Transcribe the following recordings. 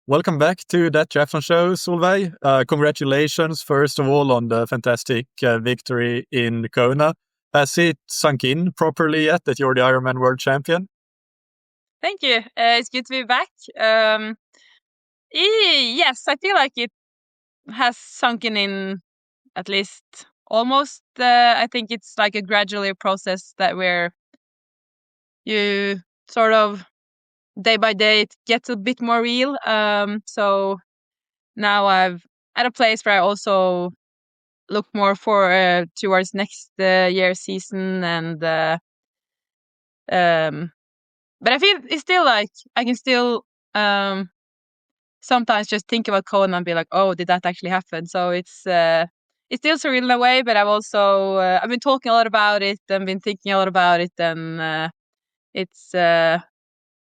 Welcome back to That Triathlon Show, Solveig. Congratulations, first of all, on the fantastic victory in Kona. Has it sunk in properly yet that you're the Ironman World Champion? Thank you. It's good to be back. Yes, I feel like it has sunken in at least almost. I think it's like a gradual process that where you sort of day by day it gets a bit more real. So now I'm at a place where I also look more for towards next year's season, and but I feel it's still like I can still sometimes just think about Kona and be like, oh, did that actually happen? So it's still surreal in a way, but I've been talking a lot about it and been thinking a lot about it, and it's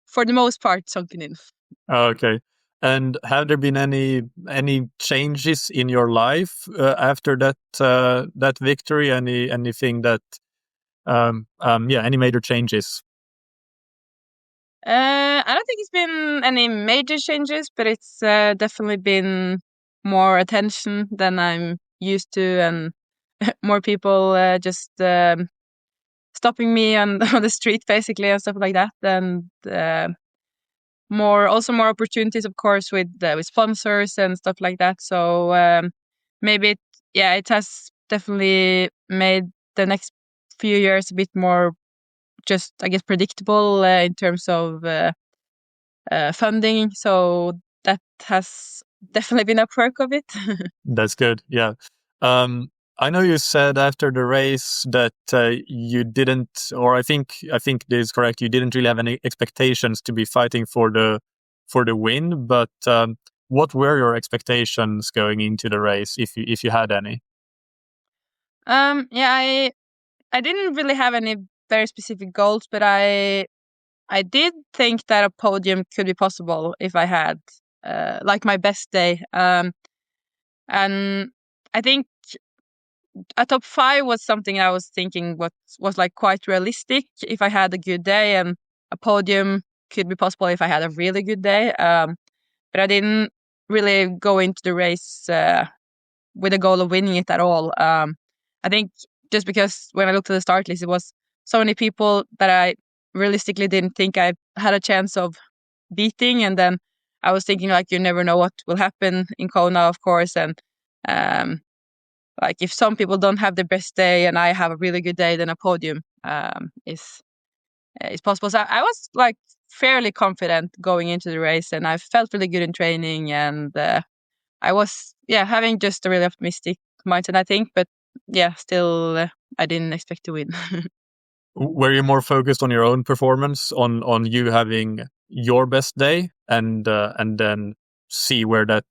for the most part sunken in. Okay. And have there been any changes in your life after that victory? Anything that any major changes? I don't think it's been any major changes, but it's definitely been more attention than I'm used to, and more people just stopping me on the street basically and stuff like that, and more opportunities, of course, with sponsors and stuff like that. So maybe it has definitely made the next few years a bit more just, I guess, predictable in terms of funding. So that has definitely been a perk of it. That's good. Yeah. I know you said after the race that you didn't, or I think this is correct. You didn't really have any expectations to be fighting for the win. But what were your expectations going into the race, if you had any? I didn't really have any very specific goals, but I did think that a podium could be possible if I had like my best day. And I think a top 5 was something I was thinking was like quite realistic if I had a good day, and a podium could be possible if I had a really good day. But I didn't really go into the race with a goal of winning it at all. I think just because when I looked at the start list, it was so many people that I realistically didn't think I had a chance of beating, and then I was thinking like you never know what will happen in Kona, of course, and like if some people don't have their best day and I have a really good day, then a podium is possible. So I was like fairly confident going into the race, and I felt really good in training, and I was having just a really optimistic mindset, I think. But still I didn't expect to win. Were you more focused on your own performance, on you having your best day, and then see where that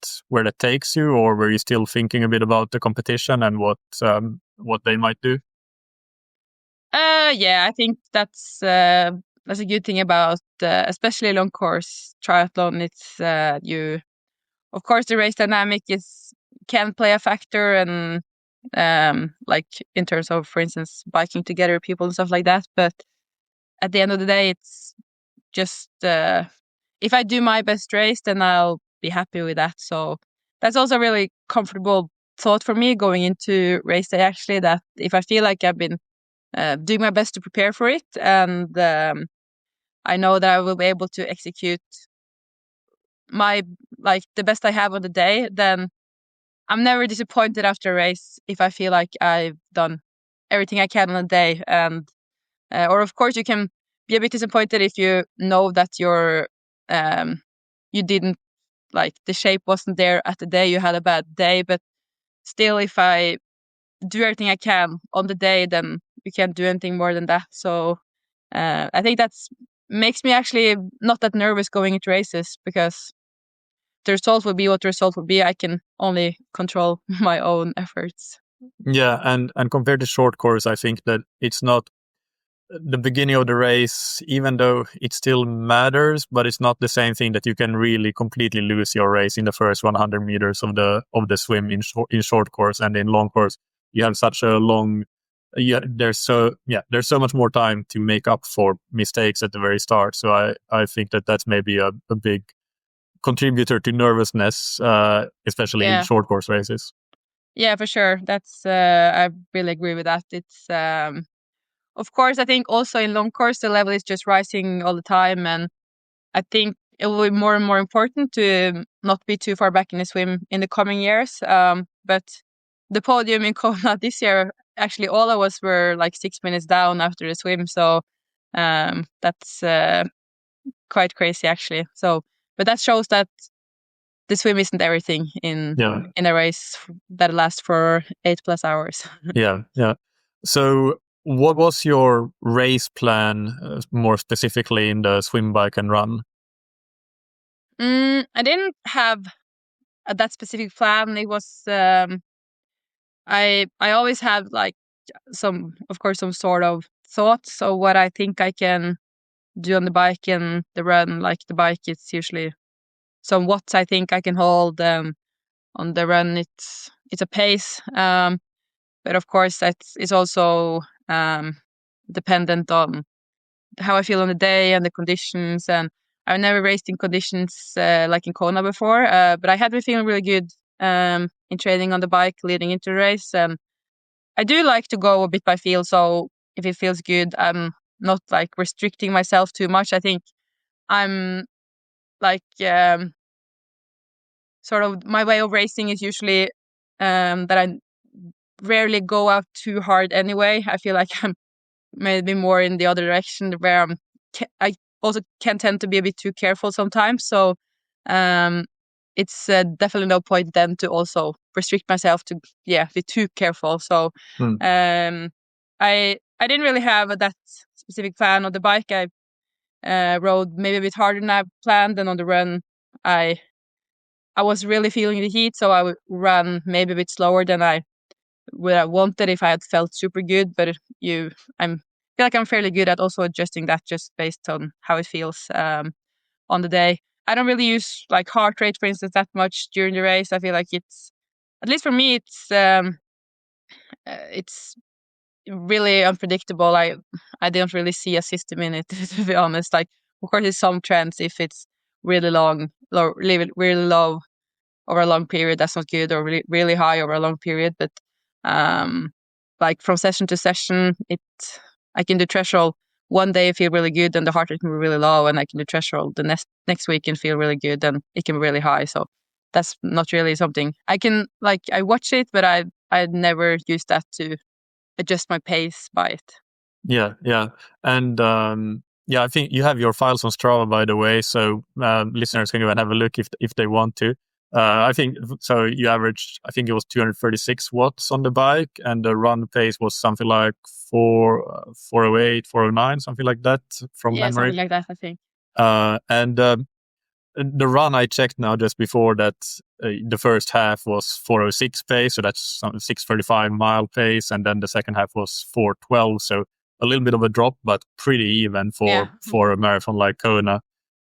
takes you, or were you still thinking a bit about the competition and what they might do? I think that's a good thing about especially long course triathlon. It's you, of course, the race dynamic can play a factor, and like in terms of, for instance, biking together people and stuff like that. But at the end of the day, it's just if I do my best race, then I'll be happy with that. So that's also a really comfortable thought for me going into race day, actually, that if I feel like I've been doing my best to prepare for it, and I know that I will be able to execute the best I have on the day, then I'm never disappointed after a race if I feel like I've done everything I can on the day. And or of course you can be a bit disappointed if you know that you didn't, like, the shape wasn't there at the day, you had a bad day. But still, if I do everything I can on the day, then you can't do anything more than that. So I think that's makes me actually not that nervous going into races, because the result will be what the result will be. I can only control my own efforts. Yeah, and compared to short course, I think that it's not the beginning of the race, even though it still matters, but it's not the same thing that you can really completely lose your race in the first 100 meters of the swim in short course. And in long course, you have such a long, there's so much more time to make up for mistakes at the very start. So I think that that's maybe a big contributor to nervousness, especially in short course races. Yeah, for sure. That's I really agree with that. It's of course, I think also in long course the level is just rising all the time, and I think it will be more and more important to not be too far back in the swim in the coming years. But the podium in Kona this year, actually all of us were like 6 minutes down after the swim, so that's quite crazy actually. So, but that shows that the swim isn't everything in a race that lasts for 8+ hours. Yeah. So what was your race plan more specifically in the swim, bike and run? I didn't have that specific plan. It was I always had like some sort of thoughts of what I think I can do on the bike and the run. Like the bike, it's usually some watts I think I can hold. On the run, it's a pace. But of course, it's also dependent on how I feel on the day and the conditions. And I've never raced in conditions like in Kona before, but I had been feeling really good in training on the bike leading into the race. And I do like to go a bit by feel. So if it feels good, I'm not like restricting myself too much. I think I'm like sort of my way of racing is usually that I rarely go out too hard anyway. I feel like I'm maybe more in the other direction where I also can tend to be a bit too careful sometimes. So it's definitely no point then to also restrict myself to be too careful. So I didn't really have that specific plan on the bike. I rode maybe a bit harder than I planned, and on the run I was really feeling the heat, so I would run maybe a bit slower than I would have wanted if I had felt super good. But I feel like I'm fairly good at also adjusting that just based on how it feels on the day. I don't really use like heart rate, for instance, that much during the race. I feel like it's, at least for me, it's really unpredictable. I don't really see a system in it to be honest. Like, of course, there's some trends if it's really really low over a long period, that's not good, or really, really high over a long period. But like from session to session, I can do threshold one day feel really good and the heart rate can be really low, and I can do threshold the next week and feel really good and it can be really high. So that's not really something I can I watch it, but I never use that to adjust my pace by it. Yeah. And I think you have your files on Strava, by the way, so listeners can go and have a look if they want to. I think so. You averaged, I think it was 236 watts on the bike, and the run pace was something like 408, 409, something like that from memory. Something like that, I think. And the run I checked now just before that, the first half was 406 pace, so that's 635 mile pace, and then the second half was 412, so a little bit of a drop, but pretty even for a marathon like Kona.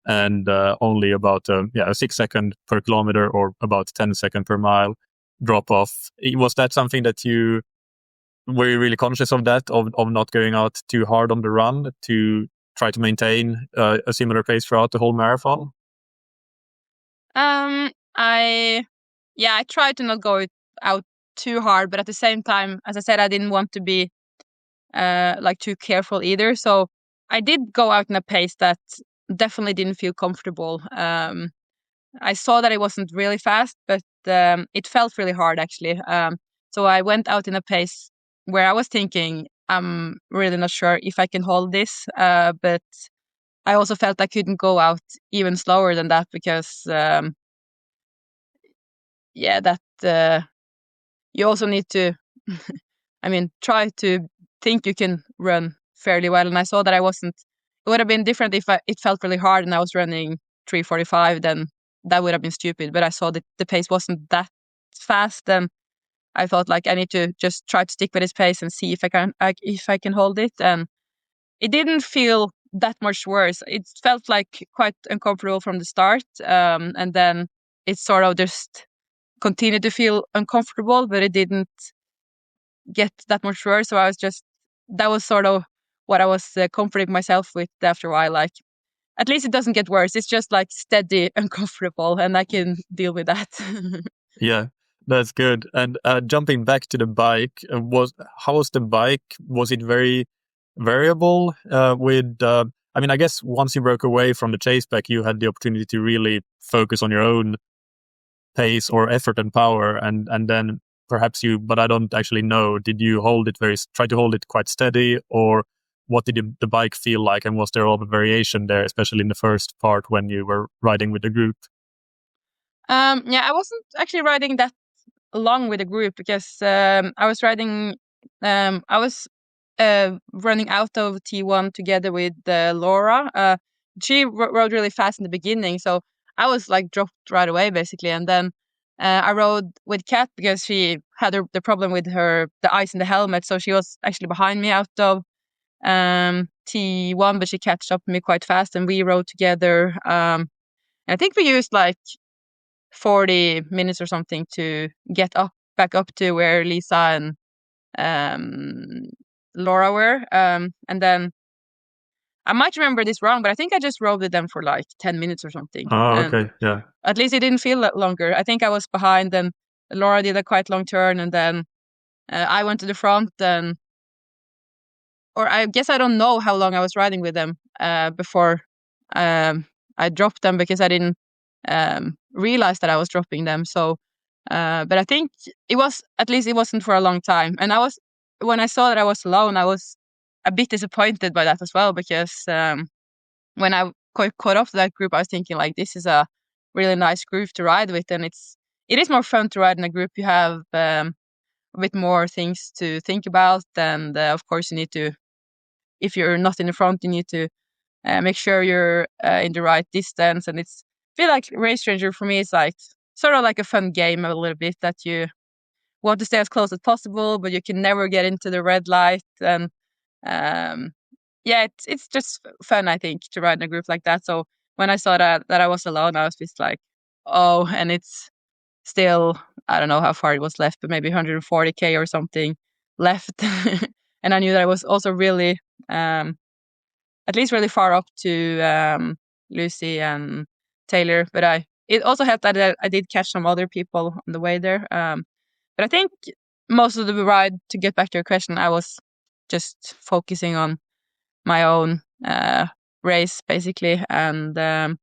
And only about a 6 second per kilometer, or about 10 second per mile drop off. Was that something that you were really conscious of, that of not going out too hard on the run to try to maintain a similar pace throughout the whole marathon? I tried to not go out too hard, but at the same time, as I said, I didn't want to be too careful either. So I did go out in a pace that definitely didn't feel comfortable. I saw that it wasn't really fast, but it felt really hard actually. So I went out in a pace where I was thinking, I'm really not sure if I can hold this, but I also felt I couldn't go out even slower than that because you also need to try to think you can run fairly well. And I saw that it would have been different if it felt really hard and I was running 3:45, then that would have been stupid. But I saw that the pace wasn't that fast, and I thought I need to just try to stick with this pace and see if I can hold it. And it didn't feel that much worse. It felt quite uncomfortable from the start, and then it sort of just continued to feel uncomfortable, but it didn't get that much worse. So that was sort of what I was comforting myself with after a while. at least it doesn't get worse. It's just like steady and comfortable, and I can deal with that. Yeah, that's good. And jumping back to the bike, how was the bike? Was it very variable? I mean, I guess once you broke away from the chase pack, you had the opportunity to really focus on your own pace or effort and power, and then perhaps but I don't actually know. Did you try to hold it quite steady, or what did the bike feel like, and was there all the variation there, especially in the first part when you were riding with the group? Yeah, I wasn't actually riding that long with the group because I was riding. I was running out of T1 together with Laura. She rode really fast in the beginning, so I was like dropped right away basically. And then I rode with Kat because she had the problem with the ice in the helmet, so she was actually behind me out of T1, but she catched up to me quite fast, and we rode together. I think we used like 40 minutes or something to get back up to where Lisa and Laura were. And then I might remember this wrong, but I think I just rode with them for like 10 minutes or something. Oh, And okay, yeah. at least it didn't feel that longer. I think I was behind, and Laura did a quite long turn, and then I went to the front, or I guess I don't know how long I was riding with them before I dropped them, because I didn't realize that I was dropping them. So, but I think at least it wasn't for a long time. And when I saw that I was alone, I was a bit disappointed by that as well, because when I caught up to that group, I was thinking like, this is a really nice group to ride with, and it is more fun to ride in a group. You have a bit more things to think about, and of course you need to, if you're not in the front, you need to make sure you're in the right distance. And I feel like Race Ranger for me is like sort of like a fun game a little bit, that you want to stay as close as possible, but you can never get into the red light. And yeah, it's just fun, I think, to ride in a group like that. So when I saw that I was alone, I was just like, oh, and it's still, I don't know how far it was left, but maybe 140k or something left. And I knew that I was also really at least really far up to Lucy and Taylor. But it also helped that I did catch some other people on the way there. But I think most of the ride, to get back to your question, I was just focusing on my own race basically. And I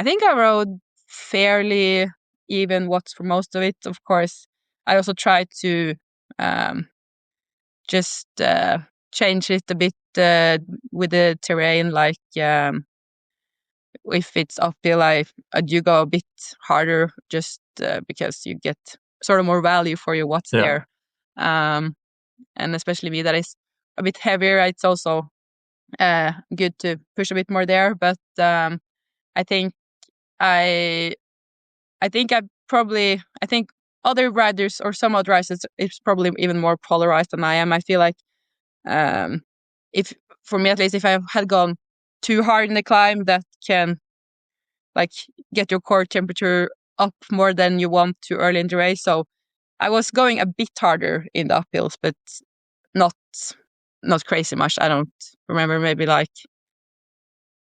think I rode fairly even watts for most of it. Of course, I also tried to just change it a bit with the terrain. Like if it's uphill, I do go a bit harder, just because you get sort of more value for your watts there. And especially me that is a bit heavier, it's also good to push a bit more there. But I think I think other riders, or some other riders, it's probably even more polarized than I am. I feel like if, for me at least, if I had gone too hard in the climb, that can like get your core temperature up more than you want too early in the race. So I was going a bit harder in the uphills, but not crazy much. I don't remember, maybe like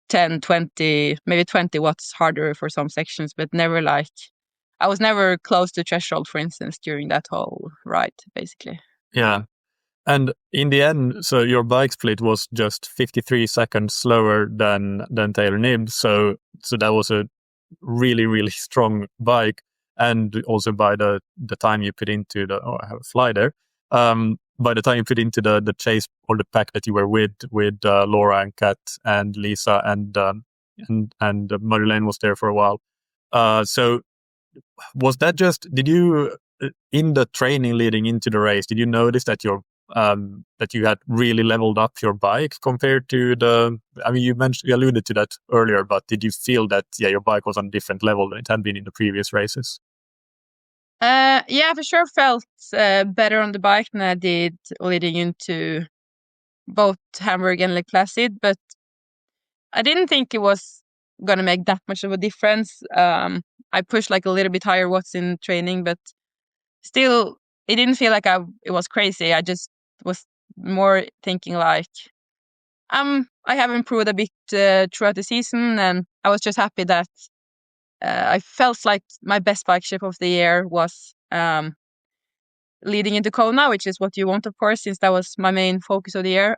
10, 20, maybe 20 watts harder for some sections, but never like, I was never close to threshold, for instance, during that whole ride, basically. Yeah. And in the end, so your bike split was just 53 seconds slower than Taylor Nibb. So that was a really, really strong bike. And also by the time you put into I have a fly there. By the time you put into the chase or the pack that you were with Laura and Kat and Lisa and Madeleine was there for a while. So was that did you, in the training leading into the race, did you notice that that you had really leveled up your bike compared to you alluded to that earlier, but did you feel that, your bike was on a different level than it had been in the previous races? Yeah, for sure felt better on the bike than I did leading into both Hamburg and Lake Placid, but I didn't think it was going to make that much of a difference. I pushed like a little bit higher watts in training, but still, it didn't feel like it was crazy. I just was more thinking like, I have improved a bit throughout the season, and I was just happy that I felt like my best bike shape of the year was leading into Kona, which is what you want, of course, since that was my main focus of the year.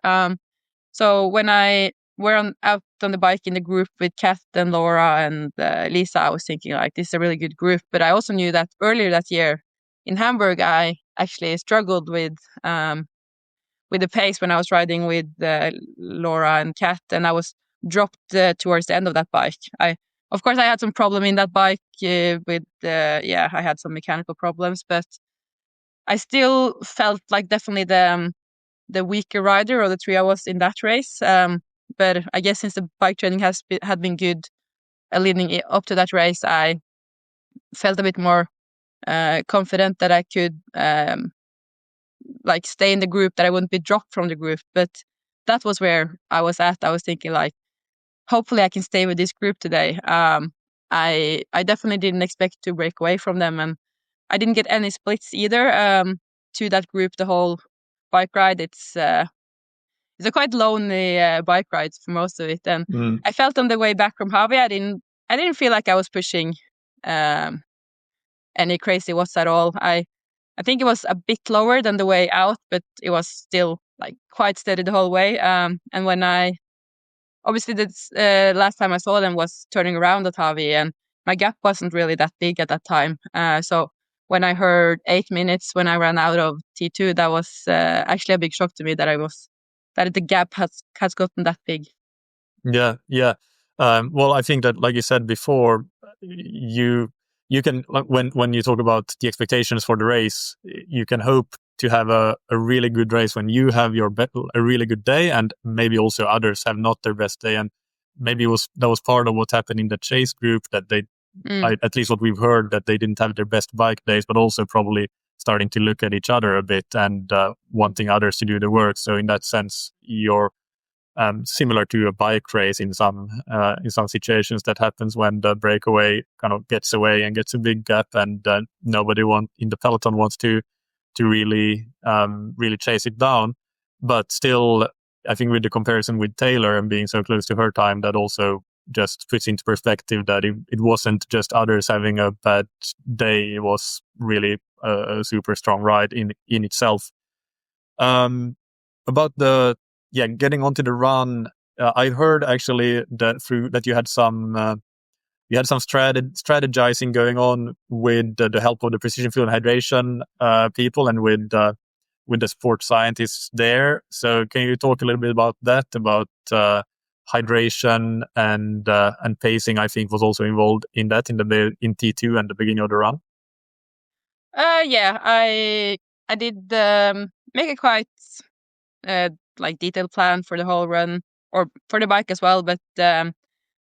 So when I were out on the bike in the group with Kat and Laura and Lisa, I was thinking like, this is a really good group. But I also knew that earlier that year in Hamburg, I actually struggled with the pace when I was riding with Laura and Kat, and I was dropped towards the end of that bike. Of course, I had some problem in that bike with I had some mechanical problems, but I still felt like definitely the weaker rider of the three of us in that race. But I guess since the bike training had been good leading up to that race, I felt a bit more confident that I could like stay in the group, that I wouldn't be dropped from the group. But that was where I was at. I was thinking like, hopefully I can stay with this group today. I definitely didn't expect to break away from them, and I didn't get any splits either to that group the whole bike ride. It's a quite lonely bike ride for most of it, and I felt on the way back from Hawi, I didn't feel like I was pushing any crazy watts at all. I think it was a bit lower than the way out, but it was still like quite steady the whole way. And when obviously the last time I saw them was turning around at Hawi, and my gap wasn't really that big at that time. So when I heard 8 minutes when I ran out of T2, that was actually a big shock to me that the gap has gotten that big. Yeah. Well, I think that, like you said before, you can, when you talk about the expectations for the race, you can hope to have a really good race when you have a really good day, and maybe also others have not their best day. And maybe that was part of what happened in the chase group, that they, at least what we've heard, that they didn't have their best bike days, but also probably starting to look at each other a bit and wanting others to do the work. So in that sense, you're similar to a bike race in some situations. That happens when the breakaway kind of gets away and gets a big gap, and nobody in the peloton wants to really chase it down. But still, I think with the comparison with Taylor and being so close to her time, that also just puts into perspective that it wasn't just others having a bad day. It was really a super strong ride in itself. About getting onto the run, I heard actually that you had some strategizing going on with the help of the precision fuel and hydration people, and with the sports scientists there. So can you talk a little bit about that, about hydration and pacing? I think was also involved in that in T2 and the beginning of the run. I did make a quite like detailed plan for the whole run, or for the bike as well, but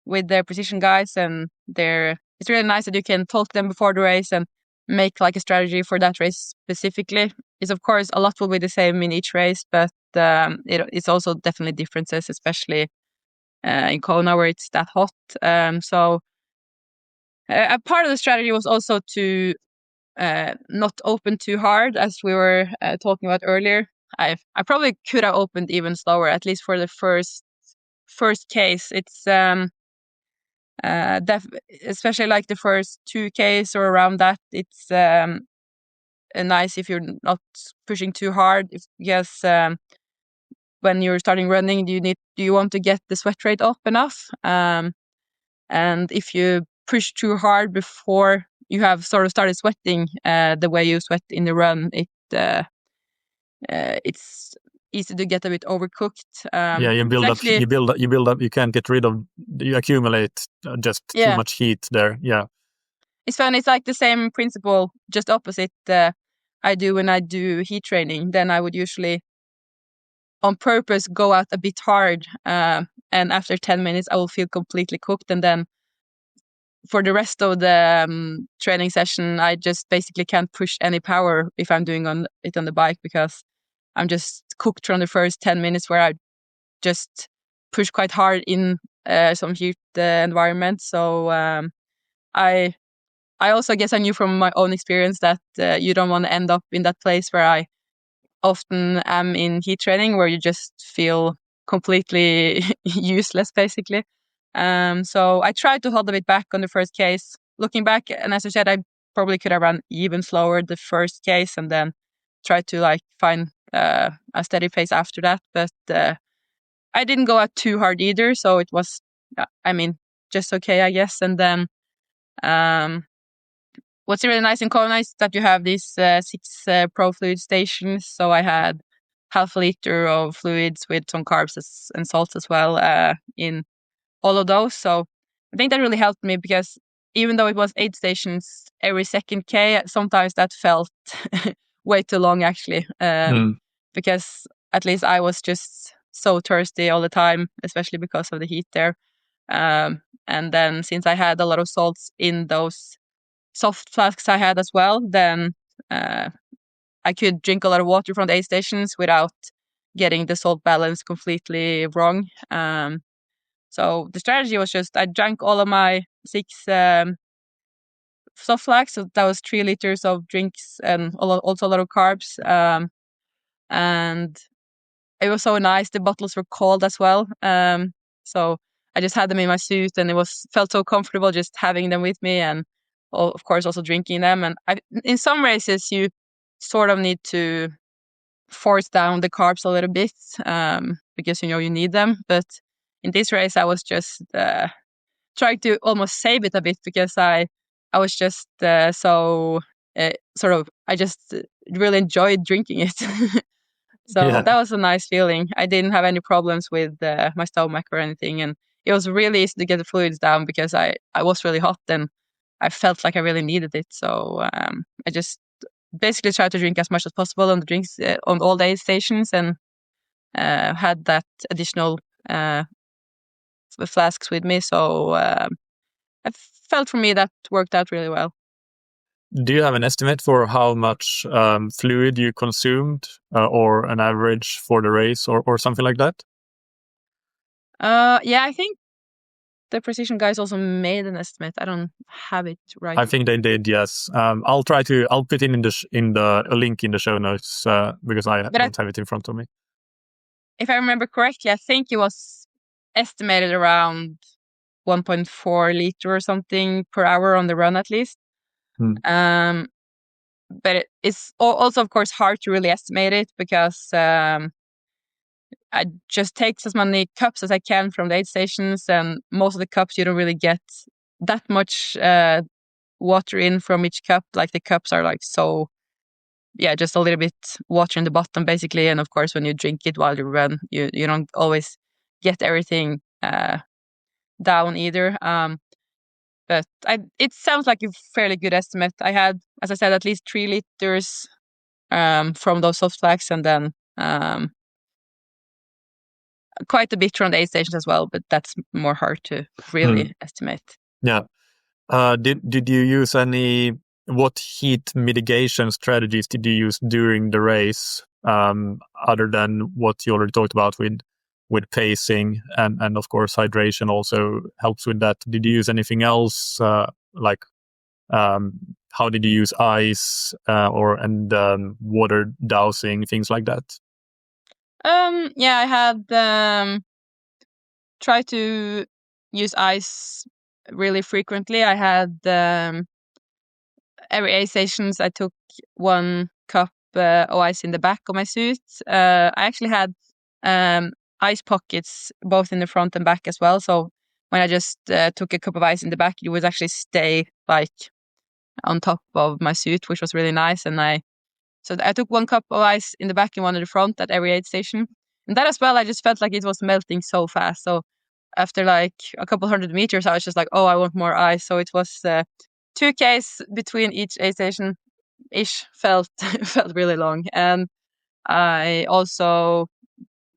with the precision guys, and it's really nice that you can talk to them before the race and make like a strategy for that race specifically. It's of course a lot will be the same in each race, but it's also definitely differences, especially in Kona where it's that hot. So a part of the strategy was also to not open too hard, as we were talking about earlier. I probably could have opened even slower, at least for the first case. It's especially like the first 2Ks or around that. It's nice if you're not pushing too hard. Yes, when you're starting running, do you want to get the sweat rate up enough? And if you push too hard before you have sort of started sweating the way you sweat in the run, it's easy to get a bit overcooked. You build up. You can't get rid of. You accumulate just too much heat there. Yeah, it's fun. It's like the same principle, just opposite. I do when I do heat training. Then I would usually, on purpose, go out a bit hard, and after 10 minutes, I will feel completely cooked, and then for the rest of the training session, I just basically can't push any power if I'm doing on the bike, because I'm just cooked from the first 10 minutes where I just push quite hard in some heat environment. So I also guess I knew from my own experience that you don't want to end up in that place where I often am in heat training, where you just feel completely useless, basically. So I tried to hold a bit back on the first case. Looking back, and as I said, I probably could have run even slower the first case and then tried to like find a steady pace after that. But I didn't go out too hard either, so it was, just okay, I guess. And then what's really nice in Kona is that you have these 6 pro fluid stations. So I had half a liter of fluids with some carbs and salts as well in all of those. So I think that really helped me, because even though it was 8 stations every second K, sometimes that felt way too long, actually, because at least I was just so thirsty all the time, especially because of the heat there. And then since I had a lot of salts in those soft flasks I had as well, then I could drink a lot of water from the 8 stations without getting the salt balance completely wrong. So the strategy was just I drank all of my 6 soft flasks, so that was 3 liters of drinks and also a lot of carbs. And it was so nice. The bottles were cold as well. So I just had them in my suit, and it felt so comfortable just having them with me, and of course also drinking them. And in some races you sort of need to force down the carbs a little bit because you need them. But in this race I was just trying to almost save it a bit, because I was just I just really enjoyed drinking it. So that was a nice feeling. I didn't have any problems with my stomach or anything, and it was really easy to get the fluids down because I was really hot and I felt like I really needed it. So I just basically tried to drink as much as possible on the drinks on all day stations, and had that additional flasks with me. So I felt for me that worked out really well. Do you have an estimate for how much fluid you consumed or an average for the race or something like that? Yeah, I think the Precision guys also made an estimate. I don't have it right. I think they did, yes. I'll put it in a link in the show notes because I don't have it in front of me. If I remember correctly, I think it was estimated around 1.4 liter or something per hour on the run, at least. But it's also, of course, hard to really estimate it, because I just take as many cups as I can from the 8 stations, and most of the cups you don't really get that much water in from each cup. Like the cups are like so, just a little bit water in the bottom basically. And of course, when you drink it while you run, you don't always get everything down either. But it sounds like a fairly good estimate. I had, as I said, at least 3 liters from those soft flasks, and then quite a bit from the 8 stations as well, but that's more hard to really estimate. Yeah. Did you use what heat mitigation strategies did you use during the race, other than what you already talked about with pacing, and of course hydration also helps with that? Did you use anything else, how did you use ice and water dowsing, things like that? I had tried to use ice really frequently. I had every 8 stations I took 1 cup of ice in the back of my suit. I actually had ice pockets both in the front and back as well. So when I just took a cup of ice in the back, it would actually stay like on top of my suit, which was really nice. And I took 1 cup of ice in the back and 1 in the front at every 8 station. And that as well, I just felt like it was melting so fast. So after like a couple 100 meters, I was just like, oh, I want more ice. So it was 2 Ks between each 8 station ish. Felt really long. And I also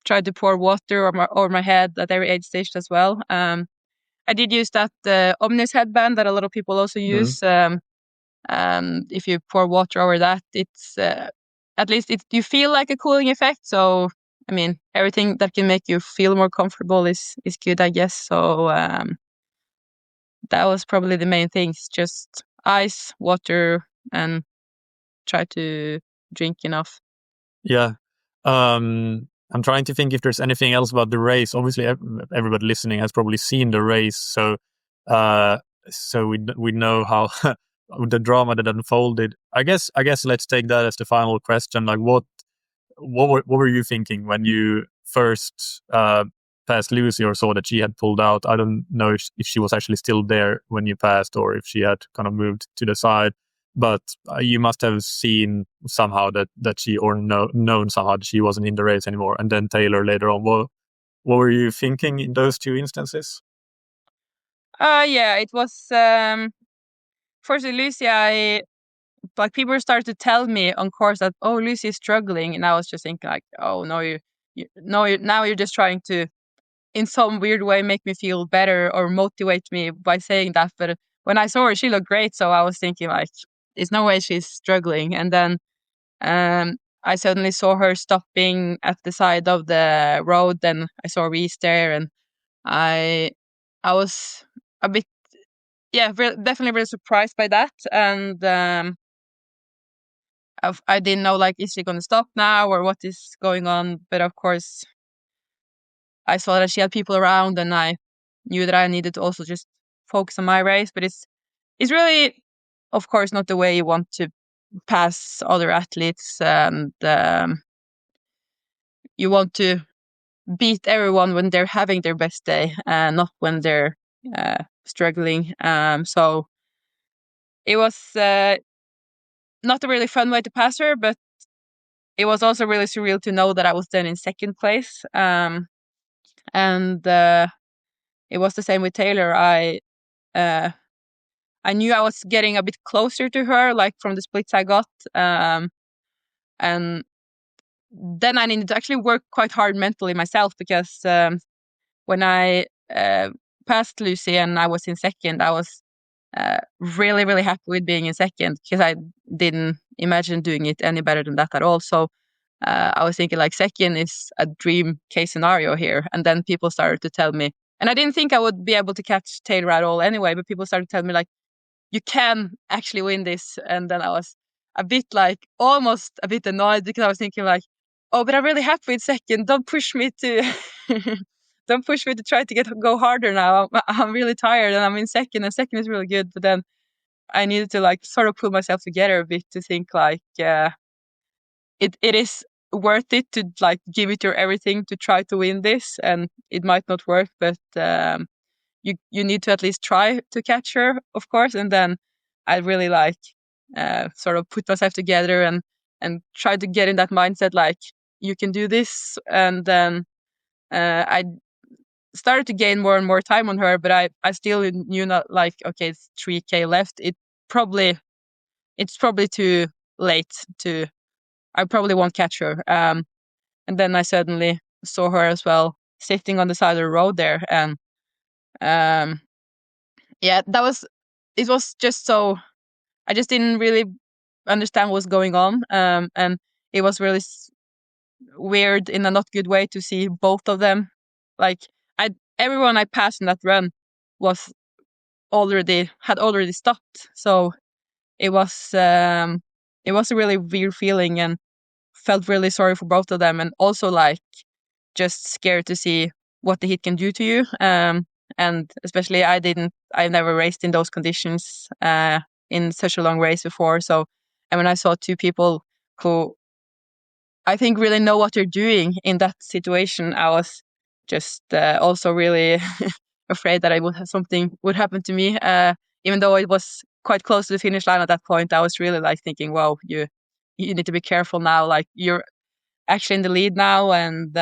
tried to pour water over my head at every 8 station as well. I did use that Omnis headband that a lot of people also use. And if you pour water over that, it's at least you feel like a cooling effect. So I mean, everything that can make you feel more comfortable is good, I guess. So that was probably the main things: just ice, water, and try to drink enough. Yeah. I'm trying to think if there's anything else about the race. Obviously, everybody listening has probably seen the race, so we know how the drama that unfolded. I guess let's take that as the final question. Like, what were you thinking when you first passed Lucy or saw that she had pulled out? I don't know if she was actually still there when you passed or if she had kind of moved to the side. But you must have seen somehow that she, or known somehow that she wasn't in the race anymore. And then Taylor later on. What were you thinking in those two instances? Yeah, it was firstly Lucy. People started to tell me on course that, oh, Lucy is struggling, and I was just thinking like, oh no, now you're just trying to, in some weird way, make me feel better or motivate me by saying that. But when I saw her, she looked great, so I was thinking like, there's no way she's struggling. And then I suddenly saw her stopping at the side of the road. Then I saw Reese there, and I was a bit, definitely really surprised by that. And I didn't know, like, is she going to stop now or what is going on? But of course, I saw that she had people around, and I knew that I needed to also just focus on my race. But it's really, of course, not the way you want to pass other athletes, and you want to beat everyone when they're having their best day, and not when they're struggling. So it was not a really fun way to pass her, but it was also really surreal to know that I was then in second place. And it was the same with Taylor. I knew I was getting a bit closer to her, like from the splits I got. And then I needed to actually work quite hard mentally myself, because when I passed Lucy and I was in second, I was really, really happy with being in second, because I didn't imagine doing it any better than that at all. So I was thinking like, second is a dream case scenario here. And then people started to tell me, and I didn't think I would be able to catch Taylor at all anyway, but people started to tell me like, you can actually win this. And then I was a bit like, almost a bit annoyed, because I was thinking like, oh, but I'm really happy with second. Don't push me to don't push me to try to go harder now. I'm really tired and I'm in second, and second is really good. But then I needed to like sort of pull myself together a bit to think like, it is worth it to like give it your everything to try to win this, and it might not work, but you need to at least try to catch her, of course. And then I really like sort of put myself together and try to get in that mindset like, you can do this. And then I started to gain more and more time on her, but I still knew, not like, okay, it's 3K left. It's probably too late to, I probably won't catch her. And then I suddenly saw her as well sitting on the side of the road there, and it was just so, I just didn't really understand what was going on, and it was really weird in a not good way to see both of them. Like, everyone I passed in that run had already stopped, so it was a really weird feeling, and felt really sorry for both of them, and also like just scared to see what the heat can do to you. And especially I never raced in those conditions in such a long race before. So, and when I saw two people who I think really know what they're doing in that situation, I was just also really afraid that something would happen to me. Even though it was quite close to the finish line at that point, I was really like thinking, wow, you need to be careful now. Like, you're actually in the lead now, and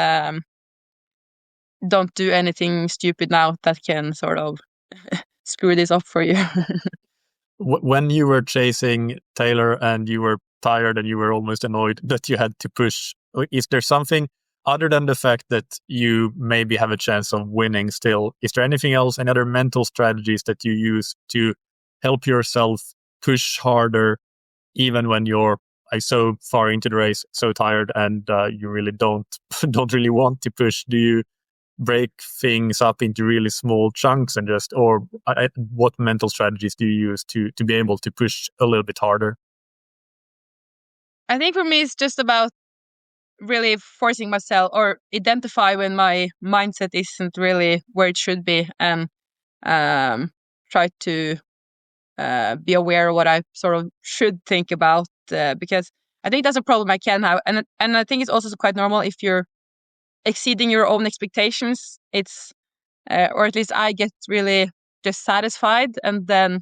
don't do anything stupid now that can sort of screw this up for you. When you were chasing Taylor and you were tired and you were almost annoyed that you had to push, is there something other than the fact that you maybe have a chance of winning still? Is there anything else, any other mental strategies that you use to help yourself push harder, even when you're so far into the race, so tired, and you really don't really want to push? Do you break things up into really small chunks and just, or what mental strategies do you use to be able to push a little bit harder? I think for me, it's just about really forcing myself or identify when my mindset isn't really where it should be, and try to be aware of what I sort of should think about, because I think that's a problem I can have, and I think it's also quite normal if you're exceeding your own expectations. It's or at least I get really just satisfied, and then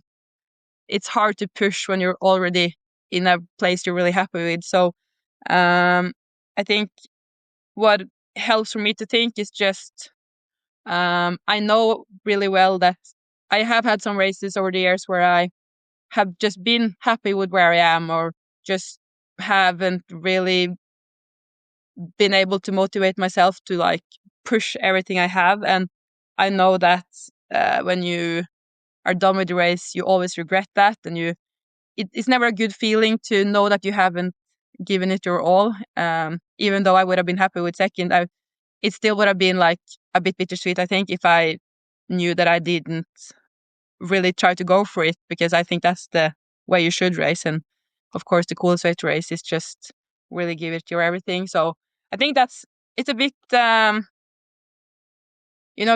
it's hard to push when you're already in a place you're really happy with. So I think what helps for me to think is just I know really well that I have had some races over the years where I have just been happy with where I am, or just haven't really been able to motivate myself to like push everything I have. And I know that when you are done with the race, you always regret that, and it's never a good feeling to know that you haven't given it your all. Even though I would have been happy with second, it still would have been like a bit bittersweet, I think, if I knew that I didn't really try to go for it, because I think that's the way you should race. And of course, the coolest way to race is just really give it your everything. So I think it's a bit,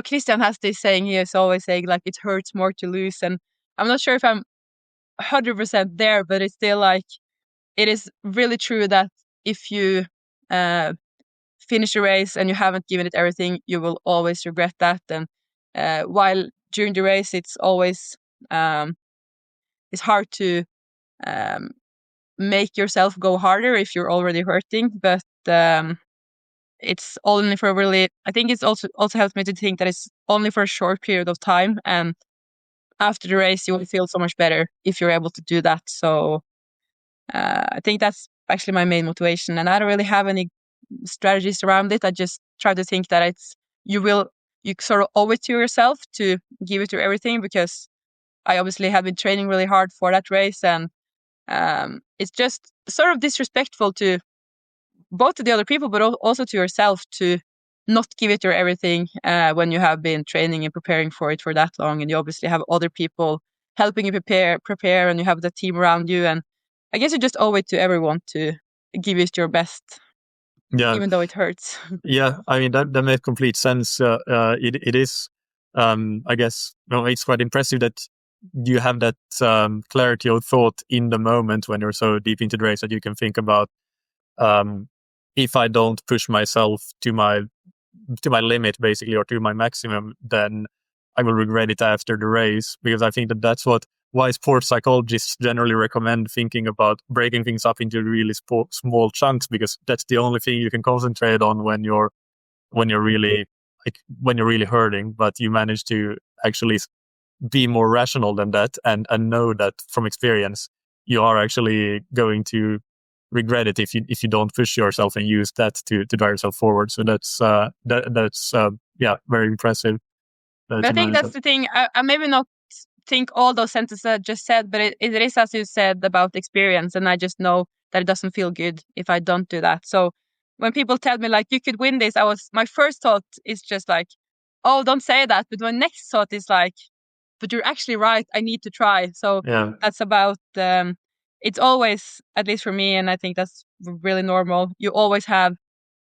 Christian has this saying, he is always saying like, it hurts more to lose. And I'm not sure if I'm 100% there, but it's still like, it is really true that if you finish a race and you haven't given it everything, you will always regret that. And while during the race, it's always it's hard to make yourself go harder if you're already hurting. But it's only for really. I think it's also helped me to think that it's only for a short period of time, and after the race, you will feel so much better if you're able to do that. So I think that's actually my main motivation, and I don't really have any strategies around it. I just try to think that you sort of owe it to yourself to give it your everything, because I obviously have been training really hard for that race, and it's just sort of disrespectful to both to the other people, but also to yourself, to not give it your everything when you have been training and preparing for it for that long, and you obviously have other people helping you prepare, and you have the team around you, and I guess you just owe it to everyone to give it your best. Yeah, even though it hurts. Yeah, I mean that makes complete sense. It is, I guess, it's quite impressive that you have that clarity of thought in the moment when you're so deep into the race that you can think about, if I don't push myself to my limit, basically, or to my maximum, then I will regret it after the race. Because I think that's why sports psychologists generally recommend thinking about breaking things up into really small chunks, because that's the only thing you can concentrate on when you're really hurting. But you manage to actually be more rational than that, and know that from experience you are actually going to regret it if you don't push yourself and use that to drive yourself forward. So that's very impressive. But I think that's the thing. I maybe not think all those sentences I just said, but it is, as you said, about experience, and I just know that it doesn't feel good if I don't do that. So when people tell me like, you could win this, my first thought is just like, oh, don't say that. But my next thought is like, but you're actually right, I need to try. So that's about it's always, at least for me, and I think that's really normal, you always have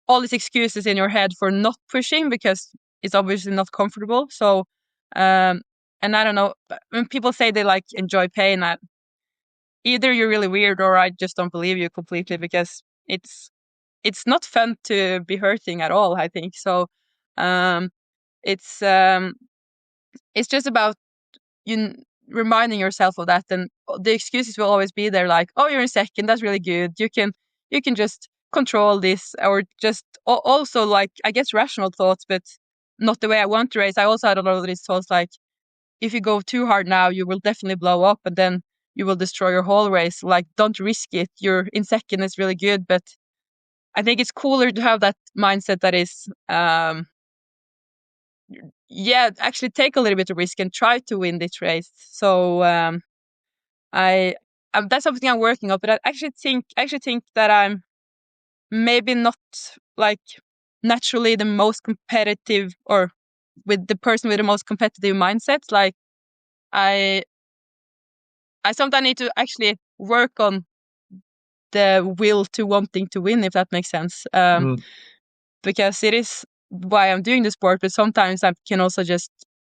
all these excuses in your head for not pushing, because it's obviously not comfortable. So and I don't know, when people say they like enjoy pain, either you're really weird or I just don't believe you completely, because it's not fun to be hurting at all, I think. So it's just about you reminding yourself of that, and the excuses will always be there, like, oh, you're in second, that's really good, you can just control this, or just also, like, I guess rational thoughts, but not the way I want to race. I also had a lot of these thoughts like, if you go too hard now, you will definitely blow up, and then you will destroy your whole race. Like, don't risk it. You're in second, it's really good. But I think it's cooler to have that mindset that is actually take a little bit of risk and try to win this race. So that's something I'm working on. But I actually think that I'm maybe not like naturally the most competitive, or with the person with the most competitive mindset. Like I sometimes need to actually work on the will to wanting to win, if that makes sense. Because it is why I'm doing the sport, but sometimes I can also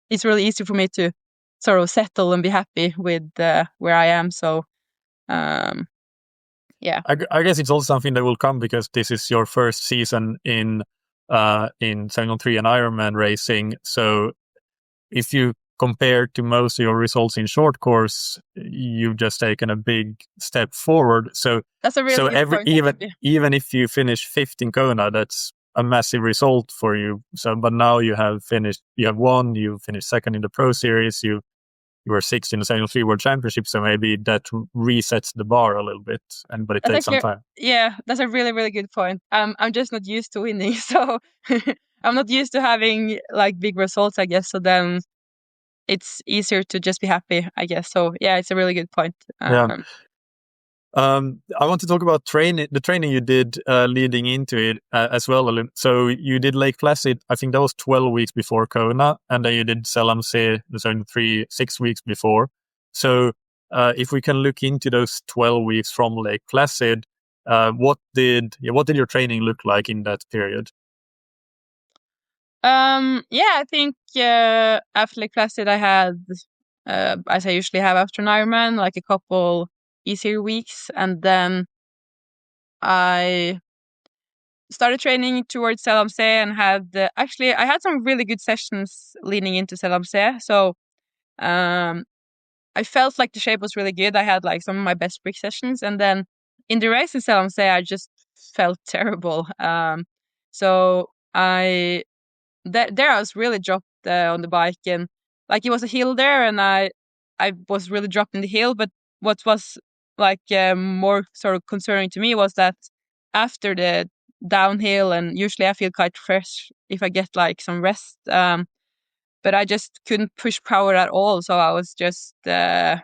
it's really easy for me to sort of settle and be happy with where I am. So, yeah. I guess it's also something that will come because this is your first season in 7-on-3 and Ironman racing. So if you compare to most of your results in short course, you've just taken a big step forward. So that's a really good point, even if you finish fifth in Kona, that's a massive result for you. So, but now you have won, you finished second in the Pro Series, you were sixth in the 7-on-3 World Championship, so maybe that resets the bar a little bit, but it takes some time. Yeah, that's a really, really good point. I'm just not used to winning, so I'm not used to having like big results, I guess. So then it's easier to just be happy, I guess. So yeah, it's a really good point. I want to talk about the training you did leading into it as well. So you did Lake Placid, I think that was 12 weeks before Kona, and then you did Selamse, the 7-on-3, 6 weeks before. So if we can look into those 12 weeks from Lake Placid, what did your training look like in that period? I think after Lake Placid I had, as I usually have after an Ironman, like a couple easier weeks, and then I started training towards Selamse and had I had some really good sessions leading into Selamse. So I felt like the shape was really good. I had like some of my best brick sessions, and then in the race in Selamse I just felt terrible. So there I was really dropped on the bike, and like it was a hill there, and I was really dropped in the hill. But what was like more sort of concerning to me was that after the downhill, and usually I feel quite fresh if I get like some rest, but I just couldn't push power at all. So I was just I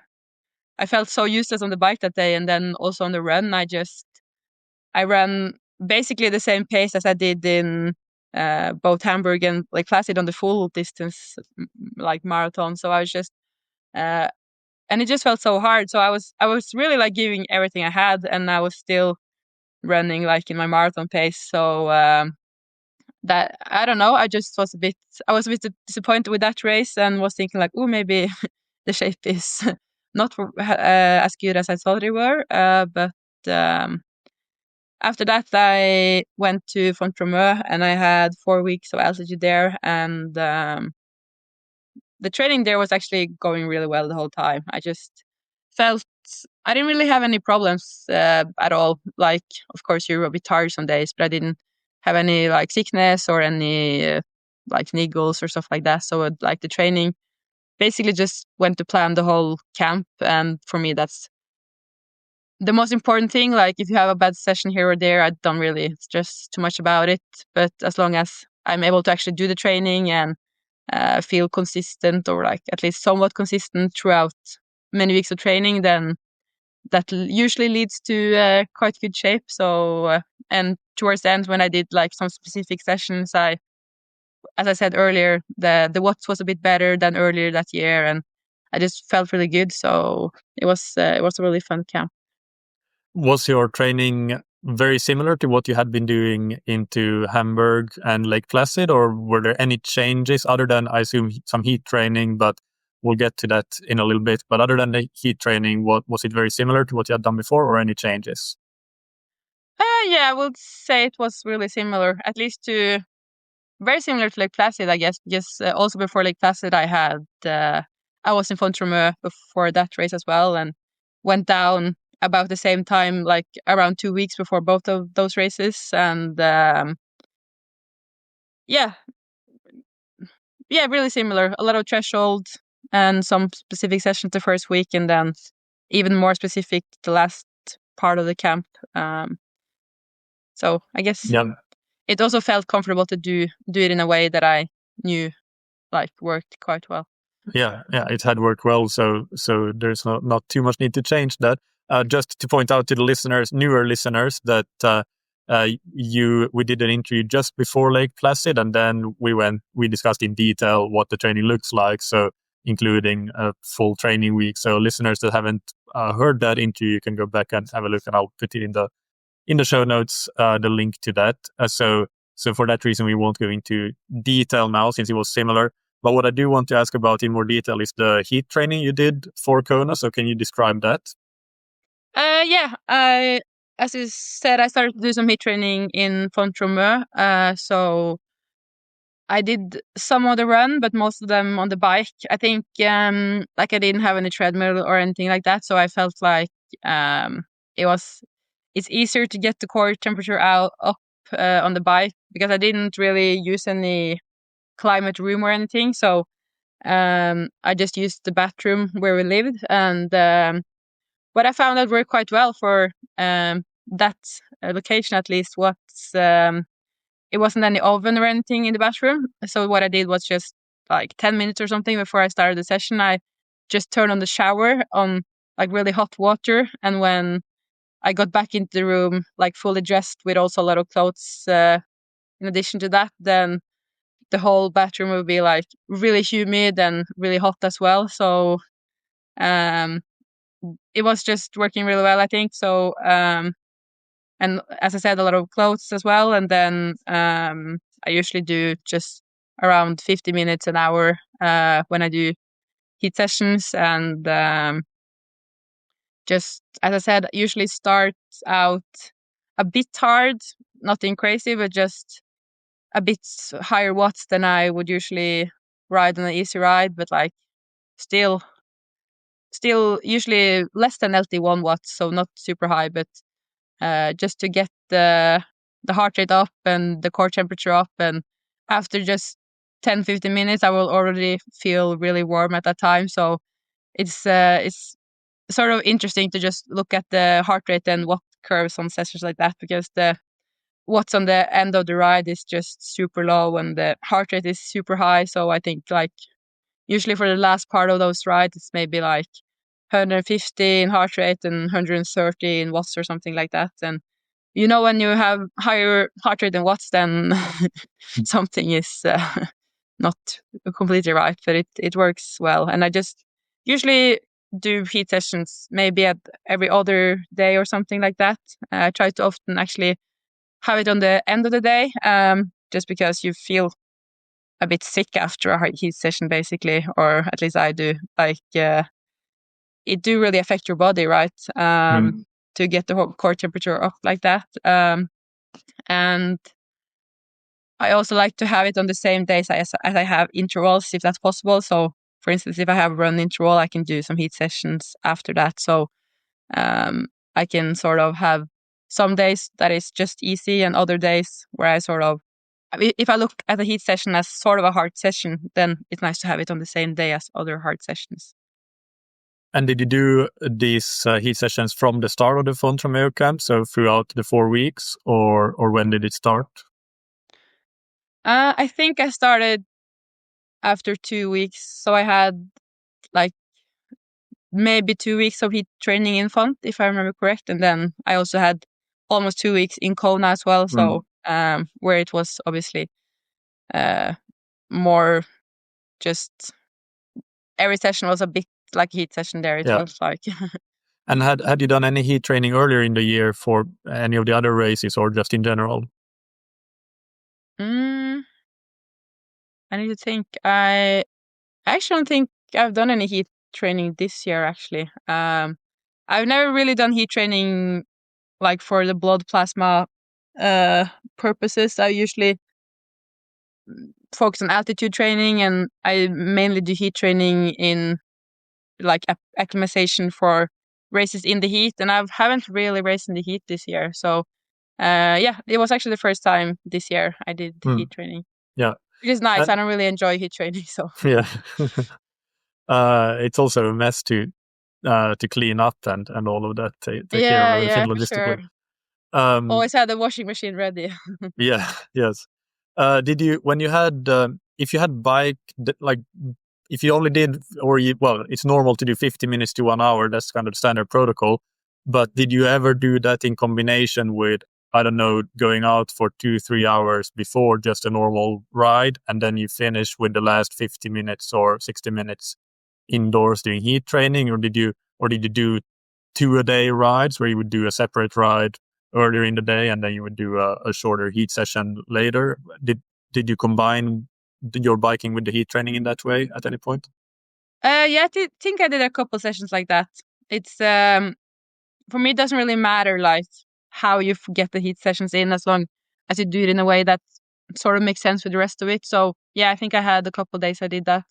felt so useless on the bike that day, and then also on the run I ran basically the same pace as I did in both Hamburg and Lake Placid on the full distance, like marathon. So I was just, and it just felt so hard. So I was really like giving everything I had, and I was still running like in my marathon pace. So that, I don't know, I was a bit disappointed with that race, and was thinking like, oh, maybe the shape is not as good as I thought it were. But after that, I went to Font-Romeu, and I had 4 weeks of altitude there, and the training there was actually going really well the whole time. I just felt I didn't really have any problems at all. Like, of course, you're a bit tired some days, but I didn't have any like sickness or any like niggles or stuff like that. So like the training basically just went to plan the whole camp, and for me that's the most important thing. Like if you have a bad session here or there, I don't really stress too much about it. But as long as I'm able to actually do the training and feel consistent, or like at least somewhat consistent throughout many weeks of training, then that usually leads to quite good shape. So and towards the end, when I did like some specific sessions, as I said earlier, the watts was a bit better than earlier that year, and I just felt really good. So it was a really fun camp. Was your training very similar to what you had been doing into Hamburg and Lake Placid, or were there any changes other than, I assume, some heat training, but we'll get to that in a little bit. But other than the heat training, was it very similar to what you had done before, or any changes? Yeah, I would say it was really similar, at least very similar to Lake Placid, I guess, because also before Lake Placid, I was in Font-Romeu before that race as well, and went down about the same time, like around 2 weeks before both of those races. And really similar. A lot of threshold and some specific sessions the first week, and then even more specific the last part of the camp. So I guess it also felt comfortable to do it in a way that I knew like worked quite well. Yeah, it had worked well. So there's not too much need to change that. Just to point out to the newer listeners, that we did an interview just before Lake Placid, and then we discussed in detail what the training looks like. So including a full training week. So listeners that haven't heard that interview, you can go back and have a look, and I'll put it in the show notes, the link to that. So for that reason, we won't go into detail now since it was similar. But what I do want to ask about in more detail is the heat training you did for Kona. So can you describe that? As you said, I started to do some heat training in Font-Romeu. So I did some of the run, but most of them on the bike. I think I didn't have any treadmill or anything like that, so I felt like it's easier to get the core temperature up on the bike, because I didn't really use any climate room or anything. So I just used the bathroom where we lived, and what I found that worked quite well for that location, at least, it wasn't any oven or anything in the bathroom. So what I did was just like 10 minutes or something before I started the session, I just turned on the shower on like really hot water. And when I got back into the room, like fully dressed with also a lot of clothes, in addition to that, then the whole bathroom would be like really humid and really hot as well. So it was just working really well, I think. So and as I said, a lot of clothes as well. And then I usually do just around 50 minutes an hour when I do heat sessions. And just, as I said, usually start out a bit hard, nothing crazy, but just a bit higher watts than I would usually ride on an easy ride, but like still usually less than LT1 watts, so not super high, but just to get the heart rate up and the core temperature up. And after just 10-15 minutes, I will already feel really warm at that time. So it's sort of interesting to just look at the heart rate and watt curves on sessions like that, because the watts on the end of the ride is just super low and the heart rate is super high. So I think like usually for the last part of those rides, it's maybe like 150 in heart rate and 130 in watts or something like that. And when you have higher heart rate than watts, then something is not completely right, but it works well. And I just usually do heat sessions maybe at every other day or something like that. I try to often actually have it on the end of the day, just because you feel a bit sick after a heat session, basically, or at least I do. Like it do really affect your body, right? To get the core temperature up like that. And I also like to have it on the same days as I have intervals, if that's possible. So, for instance, if I have a run interval, I can do some heat sessions after that. So I can sort of have some days that is just easy and other days where if I look at a heat session as sort of a hard session, then it's nice to have it on the same day as other hard sessions. And did you do these heat sessions from the start of the Font-Romeu camp, so throughout the 4 weeks, or when did it start? I think I started after 2 weeks. So I had like maybe 2 weeks of heat training in Font, if I remember correct. And then I also had almost 2 weeks in Kona as well. So where it was obviously more just every session was a bit like a heat session there, it felt like. And had you done any heat training earlier in the year for any of the other races, or just in general? I need to think. I actually don't think I've done any heat training this year, actually. I've never really done heat training like for the blood plasma purposes. I usually focus on altitude training, and I mainly do heat training in like acclimatization for races in the heat. And I haven't really raced in the heat this year. So it was actually the first time this year I did heat training. Yeah. Which is nice. I don't really enjoy heat training, so. Yeah. It's also a mess to clean up and all of that. Take care of everything logistically. Sure. Always had the washing machine ready. Yeah. Yes. Did you, when you had, if you had bike, like if you only did, it's normal to do 50 minutes to 1 hour. That's kind of standard protocol. But did you ever do that in combination with, I don't know, going out for 2-3 hours before just a normal ride, and then you finish with the last 50 minutes or 60 minutes indoors doing heat training, or did you do 2-a-day rides where you would do a separate ride earlier in the day and then you would do a shorter heat session later? Did you combine your biking with the heat training in that way at any point? Yeah, I think I did a couple sessions like that. It's for me, it doesn't really matter like how you get the heat sessions in, as long as you do it in a way that sort of makes sense with the rest of it. So yeah, I think I had a couple days I did that.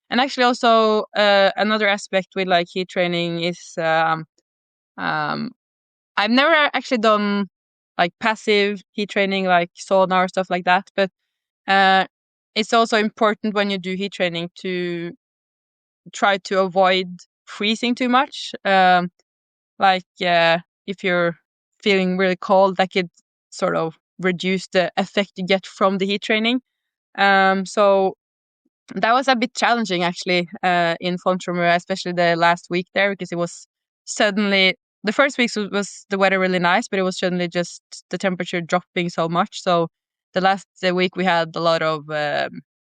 And actually also another aspect with like heat training is I've never actually done like passive heat training like sauna or stuff like that, but it's also important when you do heat training to try to avoid freezing too much. If you're feeling really cold, that could sort of reduce the effect you get from the heat training. So that was a bit challenging actually in Fontromø, especially the last week there, because it was suddenly the first week was the weather really nice, but it was suddenly just the temperature dropping so much. So the last week we had a lot of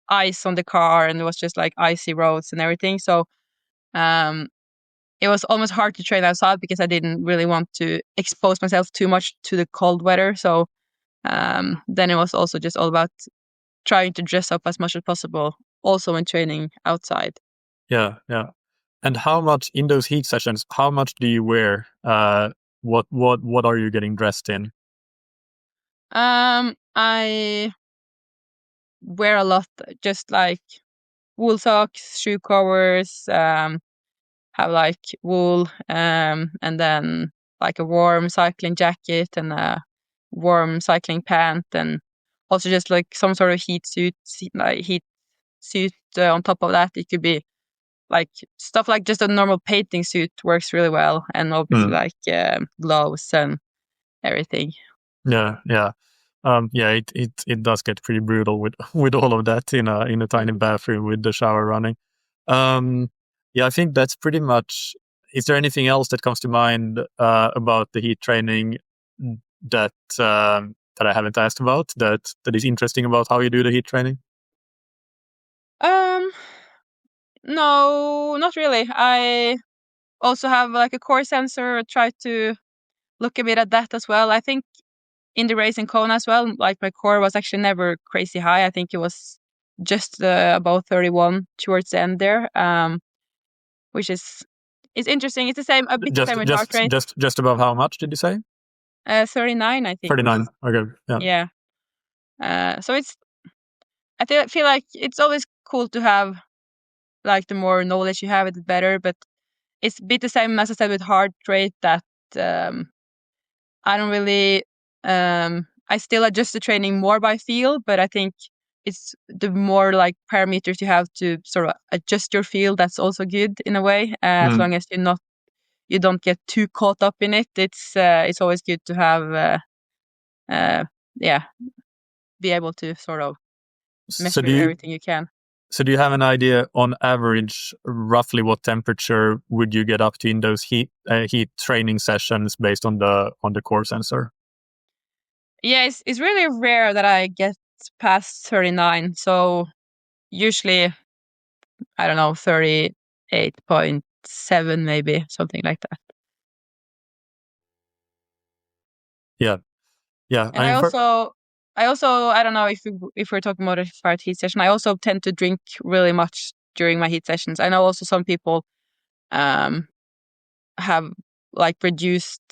ice on the car, and it was just like icy roads and everything. So it was almost hard to train outside because I didn't really want to expose myself too much to the cold weather. So then it was also just all about trying to dress up as much as possible, also when training outside. Yeah. And how much in those heat sessions? How much do you wear? What are you getting dressed in? I wear a lot, just like wool socks, shoe covers, have like wool, and then like a warm cycling jacket and a warm cycling pant, and also just like some sort of heat suit, on top of that. It could be like stuff like just a normal painting suit works really well, and obviously like gloves and everything. Yeah. It does get pretty brutal with all of that in a tiny bathroom with the shower running. I think that's pretty much. Is there anything else that comes to mind about the heat training that I haven't asked about that is interesting about how you do the heat training? No, not really. I also have like a core sensor. Try to look a bit at that as well. I think in the race in Kona as well, like my core was actually never crazy high. I think it was just about 31 towards the end there, which is interesting. It's a bit the same with heart rate. Just above how much did you say? 39, I think. 39. Okay. Yeah. So I feel like it's always cool to have, like, the more knowledge you have, it's better. But it's a bit the same as I said with heart rate, that I don't really. I still adjust the training more by feel, but I think it's the more like parameters you have to sort of adjust your feel. That's also good in a way, as long as you don't get too caught up in it. It's always good to have be able to sort of measure everything you can. So do you have an idea on average roughly what temperature would you get up to in those heat training sessions based on the core sensor? Yeah, it's really rare that I get past 39. So usually, I don't know, 38.7 maybe, something like that. Yeah. And I also I don't know if we're talking about a heat session. I also tend to drink really much during my heat sessions. I know also some people have like reduced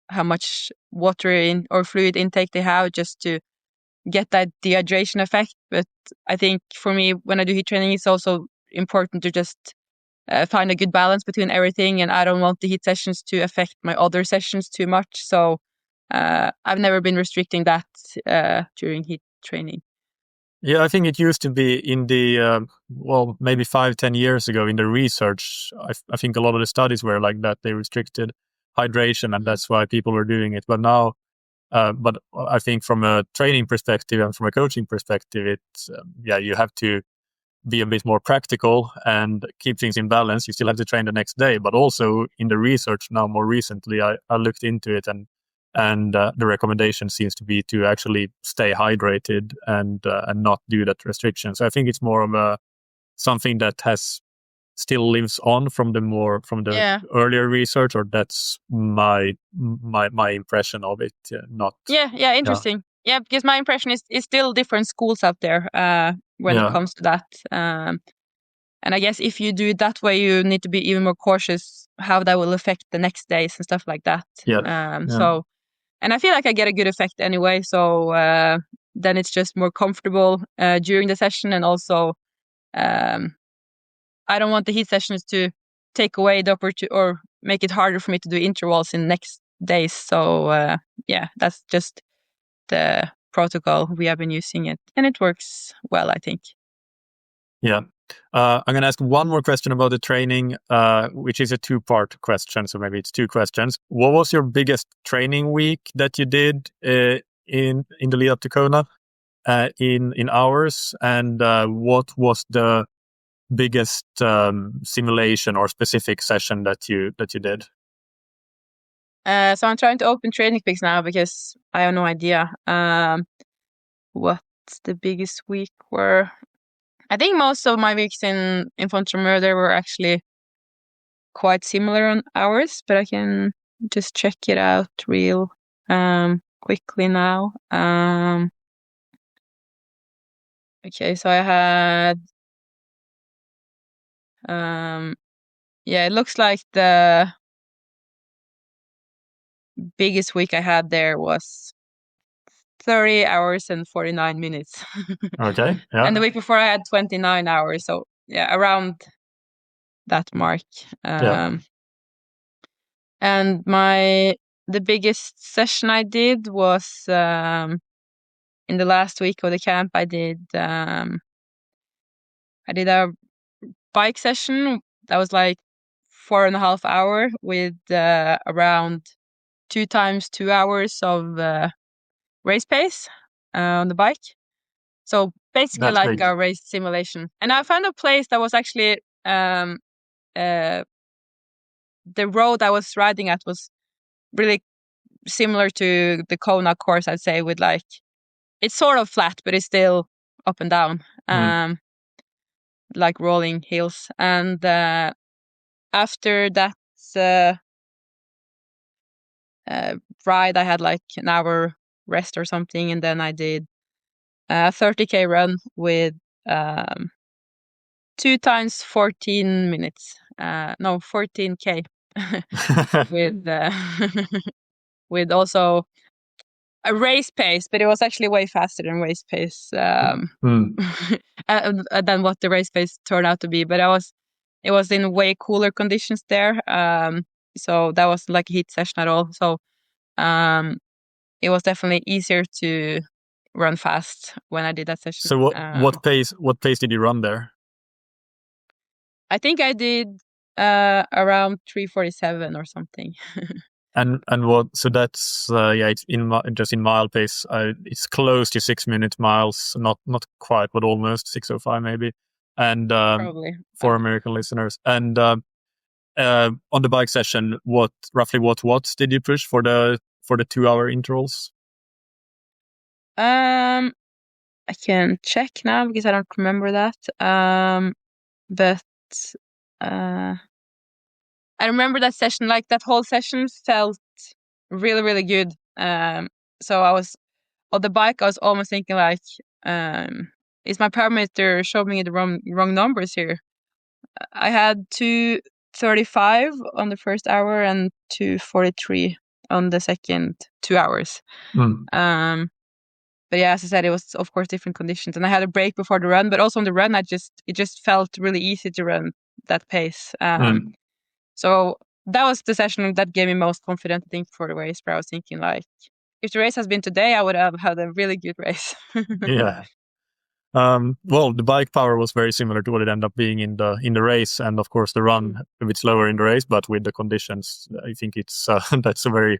how much water or fluid intake they have just to get that dehydration effect. But I think for me, when I do heat training, it's also important to just find a good balance between everything, and I don't want the heat sessions to affect my other sessions too much. So I've never been restricting that during heat training. Yeah, I think it used to be in the, maybe 5-10 years ago in the research. I think a lot of the studies were like that. They restricted hydration, and that's why people were doing it. But now, but I think from a training perspective and from a coaching perspective, you have to be a bit more practical and keep things in balance. You still have to train the next day, but also in the research now, more recently, I looked into it, and the recommendation seems to be to actually stay hydrated and not do that restriction. So I think it's more of something that has still lives on from the earlier research, or that's my impression of it. Not interesting. Yeah, because my impression is still different schools out there when it comes to that. And I guess if you do it that way, you need to be even more cautious how that will affect the next days and stuff like that. So, and I feel like I get a good effect anyway. So then it's just more comfortable during the session, and also I don't want the heat sessions to take away the opportunity or make it harder for me to do intervals in next days. So that's just the protocol we have been using it, and it works well, I think. Yeah. I'm going to ask one more question about the training, which is a two-part question. So maybe it's two questions. What was your biggest training week that you did in the lead up to Kona in hours? And what was the biggest simulation or specific session that you did? So I'm trying to open Training Peaks now because I have no idea what the biggest week were. I think most of my weeks in Fontremøder were actually quite similar on hours, but I can just check it out real quickly now. Okay, so I had it looks like the biggest week I had there was 30 hours and 49 minutes. Okay. Yeah. And the week before I had 29 hours. So around that mark. And the biggest session I did was in the last week of the camp. I did a bike session that was like 4.5 hours with around 2 times 2 hours of race pace on the bike. So basically That's like big. a race simulation. And I found a place that was actually the road I was riding at was really similar to the Kona course, I'd say, with like, it's sort of flat, but it's still up and down, like rolling hills. And after that ride, I had like an hour rest or something, and then I did a 30K run with 2 times 14 minutes. 14K with also a race pace, but it was actually way faster than race pace than what the race pace turned out to be. But it was in way cooler conditions there, so that wasn't like a heat session at all. So it was definitely easier to run fast when I did that session. So what pace did you run there? I think I did around 3:47 or something. And what? So that's it's just in mile pace. It's close to 6 minute miles, not quite, but almost 6:05 maybe. And probably for American listeners. And on the bike session, roughly what watts did you push for the 2 hour intervals? I can check now because I don't remember that. But I remember that session, like that whole session felt really, really good. So I was on the bike, I was almost thinking like, is my parameter showing me the wrong numbers here? I had 2:35 on the first hour and 2:43 on the second 2 hours. But yeah, as I said, it was of course different conditions, and I had a break before the run. But also on the run, it just felt really easy to run that pace. So that was the session that gave me most confidence, I think, for the race. But I was thinking like, if the race has been today, I would have had a really good race. Yeah. Well, the bike power was very similar to what it ended up being in the race, and of course the run a bit slower in the race, but with the conditions, I think it's that's a very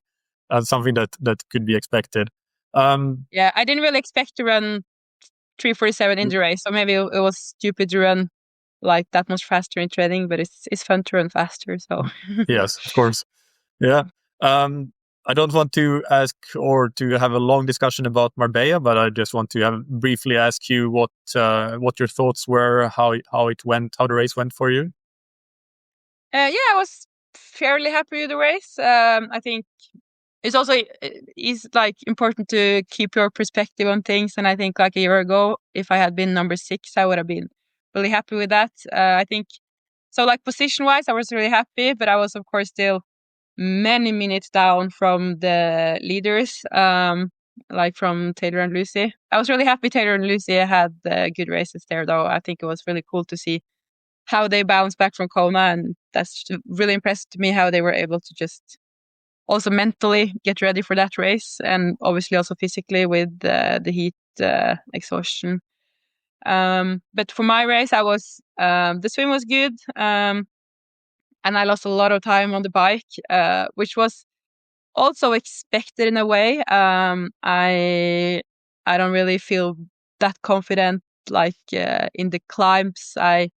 something that could be expected. Yeah, I didn't really expect to run 3:47 in the race, so maybe it was stupid to run like that much faster in training, but it's fun to run faster. So yes, of course, yeah. I don't want to ask or to have a long discussion about Marbella, but I just want to briefly ask you what your thoughts were, how it went, how the race went for you. I was fairly happy with the race. I think it's also is like important to keep your perspective on things. And I think like a year ago, if I had been number 6, I would have been really happy with that. I think so. Like position wise, I was really happy, but I was of course still many minutes down from the leaders. Like from Taylor and Lucy. I was really happy Taylor and Lucy had good races there, though. I think it was really cool to see how they bounced back from Kona, and that's really impressed me how they were able to just also mentally get ready for that race, and obviously also physically with the heat exhaustion. But for my race, I was the swim was good, and I lost a lot of time on the bike, which was also expected in a way. I don't really feel that confident like in the climbs. I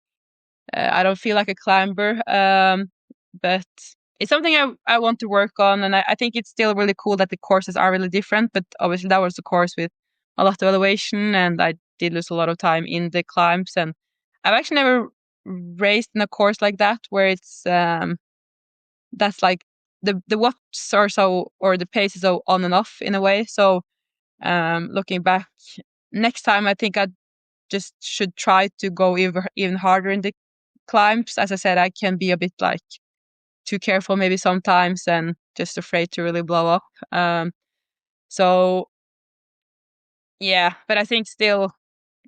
don't feel like a climber, but it's something I want to work on, and I think it's still really cool that the courses are really different. But obviously, that was the course with a lot of elevation, and I did lose a lot of time in the climbs. And I've actually never raced in a course like that where it's that's like the watts are so, or the pace is so on and off in a way. So looking back, next time I think I just should try to go even harder in the climbs. As I said, I can be a bit like too careful maybe sometimes and just afraid to really blow up. So yeah, but I think still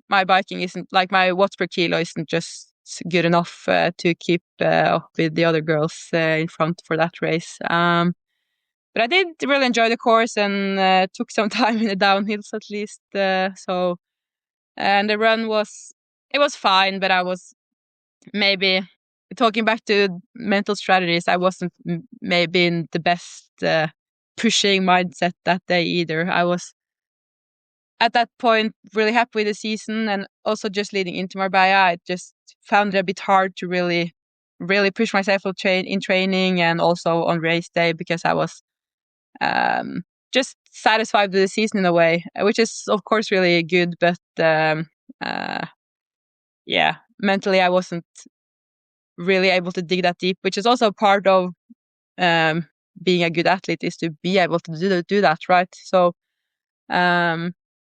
my biking isn't like my watts per kilo isn't just good enough to keep up with the other girls in front for that race. But I did really enjoy the course and took some time in the downhills at least. So and the run was fine, but I was maybe talking back to mental strategies. I wasn't maybe in the best pushing mindset that day either. I was at that point really happy with the season, and also just leading into Marbella, I just found it a bit hard to really push myself in training and also on race day, because I was just satisfied with the season in a way, which is of course really good, but yeah, mentally I wasn't really able to dig that deep, which is also part of being a good athlete, is to be able to do that, right? So